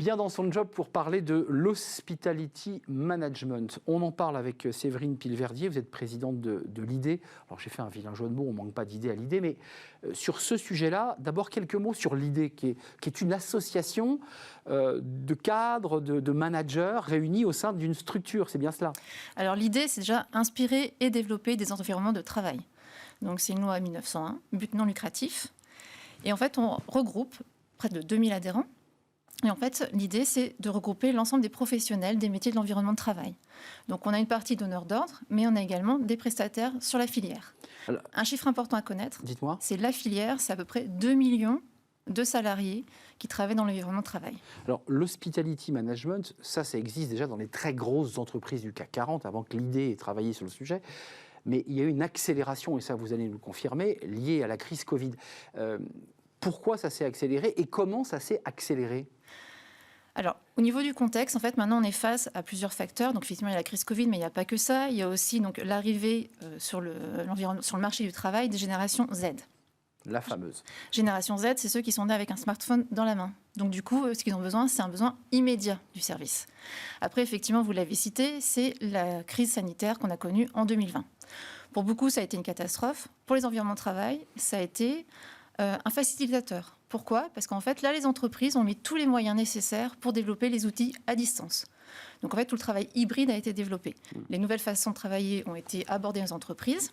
bien dans son job pour parler de l'hospitality management. On en parle avec Séverine Pilverdier, vous êtes présidente de l'IDée. Alors j'ai fait un vilain jeu de mots, on ne manque pas d'idées à l'IDée, mais sur ce sujet-là, d'abord quelques mots sur l'IDée, qui est une association de cadres, de managers réunis au sein d'une structure, c'est bien cela? Alors l'idée, c'est déjà inspirer et développer des environnements de travail. Donc c'est une loi 1901, but non lucratif. Et en fait, on regroupe près de 2000 adhérents. Et en fait, l'idée, c'est de regrouper l'ensemble des professionnels des métiers de l'environnement de travail. Donc, on a une partie donneurs d'ordre, mais on a également des prestataires sur la filière. Alors, un chiffre important à connaître, c'est la filière, c'est à peu près 2 millions de salariés qui travaillent dans l'environnement de travail. Alors, l'hospitality management, ça existe déjà dans les très grosses entreprises du CAC 40, avant que l'IDée ait travaillé sur le sujet. Mais il y a eu une accélération, et ça, vous allez nous le confirmer, liée à la crise Covid. Pourquoi ça s'est accéléré et comment ça s'est accéléré? Alors, au niveau du contexte, en fait, maintenant, on est face à plusieurs facteurs. Donc, effectivement, il y a la crise Covid, mais il n'y a pas que ça. Il y a aussi donc l'arrivée sur le marché du travail des générations Z. La fameuse. Génération Z, c'est ceux qui sont nés avec un smartphone dans la main. Donc, du coup, ce qu'ils ont besoin, c'est un besoin immédiat du service. Après, effectivement, vous l'avez cité, c'est la crise sanitaire qu'on a connue en 2020. Pour beaucoup, ça a été une catastrophe. Pour les environnements de travail, ça a été un facilitateur. Pourquoi? Parce qu'en fait, là, les entreprises ont mis tous les moyens nécessaires pour développer les outils à distance. Donc, en fait, tout le travail hybride a été développé. Les nouvelles façons de travailler ont été abordées dans les entreprises.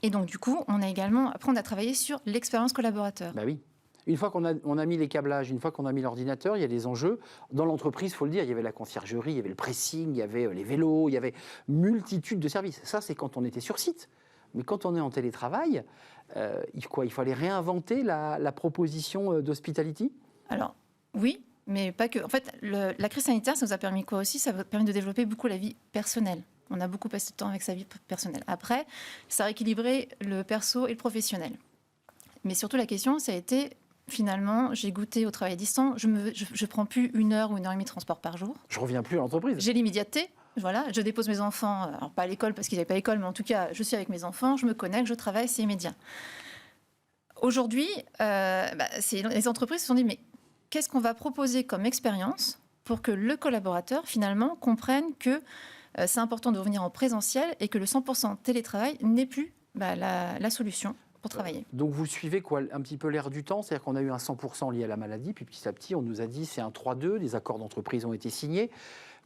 Et donc, du coup, on a travaillé sur l'expérience collaborateur. Bah oui. Une fois qu'on a mis les câblages, une fois qu'on a mis l'ordinateur, il y a des enjeux. Dans l'entreprise, il faut le dire, il y avait la conciergerie, il y avait le pressing, il y avait les vélos, il y avait multitude de services. Ça, c'est quand on était sur site. Mais quand on est en télétravail, il fallait réinventer la proposition d'hospitality? Alors, oui, mais pas que. En fait, la crise sanitaire, ça nous a permis quoi aussi? Ça a permis de développer beaucoup la vie personnelle. On a beaucoup passé de temps avec sa vie personnelle. Après, ça a rééquilibré le perso et le professionnel. Mais surtout, la question, ça a été, finalement, j'ai goûté au travail à distance, je ne prends plus 1 heure ou 1 heure et demie de transport par jour. Je ne reviens plus à l'entreprise. J'ai l'immédiateté. Voilà, je dépose mes enfants, alors pas à l'école parce qu'ils n'avaient pas l'école, mais en tout cas, je suis avec mes enfants, je me connecte, je travaille, c'est immédiat. Aujourd'hui, les entreprises se sont dit, mais qu'est-ce qu'on va proposer comme expérience pour que le collaborateur, finalement, comprenne que c'est important de revenir en présentiel et que le 100% télétravail n'est plus la solution pour travailler. Donc vous suivez quoi, un petit peu l'air du temps, c'est-à-dire qu'on a eu un 100% lié à la maladie, puis petit à petit, on nous a dit c'est un 3-2, des accords d'entreprise ont été signés.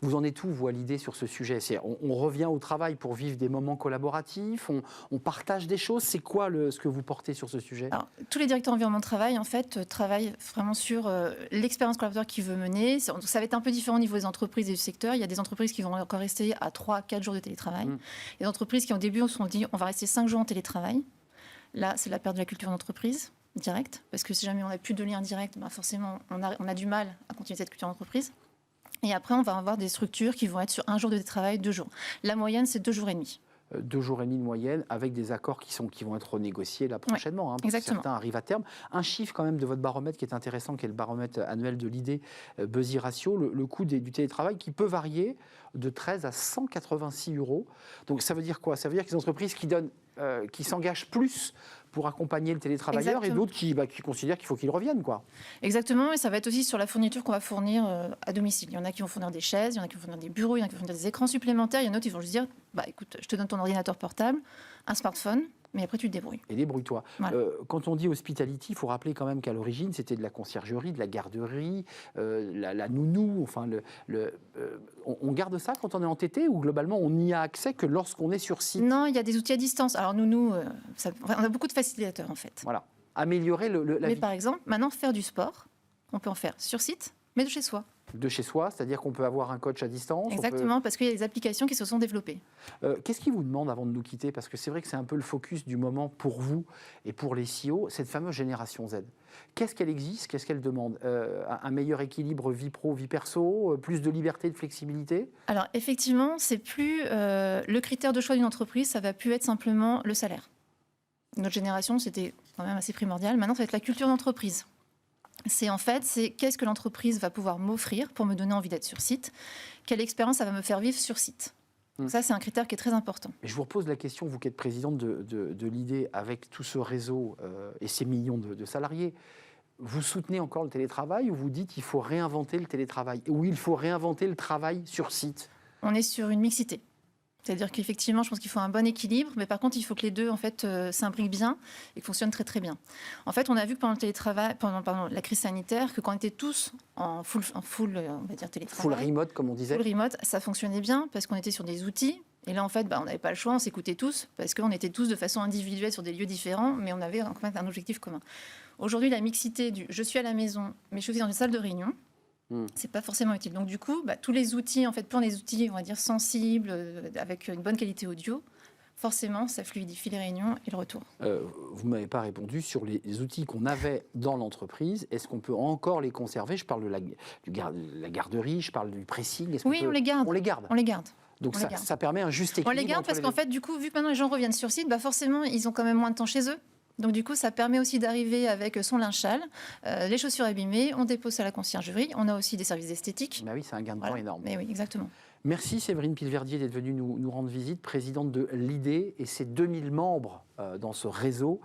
Vous en êtes où, vous, à l'idée sur ce sujet? On revient au travail pour vivre des moments collaboratifs, on partage des choses. C'est quoi ce que vous portez sur ce sujet? Alors, tous les directeurs environnement de travail, en fait, travaillent vraiment sur l'expérience collaborateur qu'ils veulent mener. Ça va être un peu différent au niveau des entreprises et du secteur. Il y a des entreprises qui vont encore rester à 3-4 jours de télétravail. Il y a des entreprises qui, au début, se sont dit on va rester 5 jours en télétravail. Là, c'est la perte de la culture d'entreprise directe, parce que si jamais on n'a plus de lien direct, forcément, on a du mal à continuer cette culture d'entreprise. Et après, on va avoir des structures qui vont être sur 1 jour de travail, 2 jours. La moyenne, c'est 2 jours et demi. 2 jours et demi de moyenne, avec des accords qui vont être renégociés là prochainement. Ouais, exactement. Certains arrivent à terme. Un chiffre quand même de votre baromètre qui est intéressant, qui est le baromètre annuel de l'IDée, Buzzy Ratio, le coût du télétravail qui peut varier de 13 à 186 €. Donc ça veut dire quoi? Ça veut dire que les entreprises qui s'engagent plus pour accompagner le télétravailleur. Exactement. Et d'autres qui considèrent qu'il faut qu'il revienne, quoi. Exactement, et ça va être aussi sur la fourniture qu'on va fournir à domicile. Il y en a qui vont fournir des chaises, il y en a qui vont fournir des bureaux, il y en a qui vont fournir des écrans supplémentaires, il y en a d'autres qui vont juste dire écoute, je te donne ton ordinateur portable, un smartphone, mais après tu te débrouilles. Et débrouille-toi. Voilà. Quand on dit hospitality, il faut rappeler quand même qu'à l'origine, c'était de la conciergerie, de la garderie, la nounou, enfin on garde ça quand on est entêté ou globalement on n'y a accès que lorsqu'on est sur site? Non, il y a des outils à distance. Alors nounou, on a beaucoup de facilitateurs en fait. Voilà. Améliorer la vie. Par exemple, maintenant faire du sport, on peut en faire sur site, mais de chez soi. De chez soi, c'est-à-dire qu'on peut avoir un coach à distance? Exactement, parce qu'il y a des applications qui se sont développées. Qu'est-ce qu'ils vous demandent avant de nous quitter? Parce que c'est vrai que c'est un peu le focus du moment pour vous et pour les CEO, cette fameuse génération Z. Qu'est-ce qu'elle exige? Qu'est-ce qu'elle demande? Un meilleur équilibre vie pro, vie perso? Plus de liberté, de flexibilité? Alors effectivement, c'est plus le critère de choix d'une entreprise, ça va plus être simplement le salaire. Notre génération, c'était quand même assez primordial. Maintenant, ça va être la culture d'entreprise. C'est qu'est-ce que l'entreprise va pouvoir m'offrir pour me donner envie d'être sur site? Quelle expérience ça va me faire vivre sur site? Ça, c'est un critère qui est très important. Mais je vous repose la question, vous qui êtes présidente de l'IDée, avec tout ce réseau et ces millions de salariés, vous soutenez encore le télétravail ou vous dites qu'il faut réinventer le télétravail ou il faut réinventer le travail sur site? On est sur une mixité. C'est-à-dire qu'effectivement, je pense qu'il faut un bon équilibre, mais par contre, il faut que les deux en fait, s'imbriquent bien et fonctionnent très très bien. En fait, on a vu que pendant le télétravail, pendant la crise sanitaire, que quand on était tous en full on va dire télétravail, Full remote, comme on disait. full remote, ça fonctionnait bien parce qu'on était sur des outils. Et là, en fait, on n'avait pas le choix, on s'écoutait tous, parce qu'on était tous de façon individuelle sur des lieux différents, mais on avait en fait un objectif commun. Aujourd'hui, la mixité du « je suis à la maison, mais je suis aussi dans une salle de réunion », c'est pas forcément utile. Donc du coup, tous les outils, en fait, plein des outils, on va dire sensibles, avec une bonne qualité audio, forcément, ça fluidifie les réunions et le retour. Vous ne m'avez pas répondu sur les outils qu'on avait dans l'entreprise. Est-ce qu'on peut encore les conserver? Je parle de la garderie, je parle du pressing. Oui, on les garde. On les garde. On les garde. Donc ça permet un juste équilibre. On les garde parce qu'en fait, du coup, vu que maintenant les gens reviennent sur site, forcément, ils ont quand même moins de temps chez eux. Donc du coup, ça permet aussi d'arriver avec son linge sale, les chaussures abîmées, on dépose ça à la conciergerie, on a aussi des services esthétiques. Oui, c'est un gain de temps énorme. Mais oui, exactement. Merci Séverine Pilverdier d'être venue nous rendre visite, présidente de l'IDée et ses 2000 membres dans ce réseau,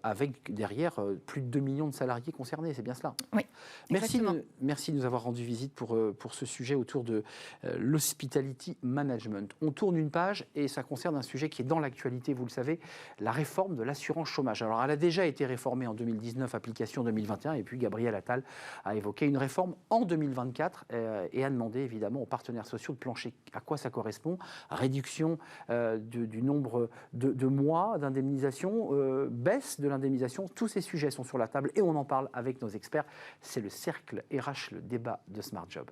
avec derrière plus de 2 millions de salariés concernés, c'est bien cela? Oui, merci de nous avoir rendu visite pour ce sujet autour de l'hospitality management. On tourne une page et ça concerne un sujet qui est dans l'actualité, vous le savez, la réforme de l'assurance chômage. Alors elle a déjà été réformée en 2019, application 2021, et puis Gabriel Attal a évoqué une réforme en 2024 et a demandé évidemment aux partenaires sociaux de plancher. À quoi ça correspond? Réduction du nombre de mois d'indemnisation, baisse de l'indemnisation, tous ces sujets sont sur la table et on en parle avec nos experts. C'est le cercle RH, le débat de Smart Job.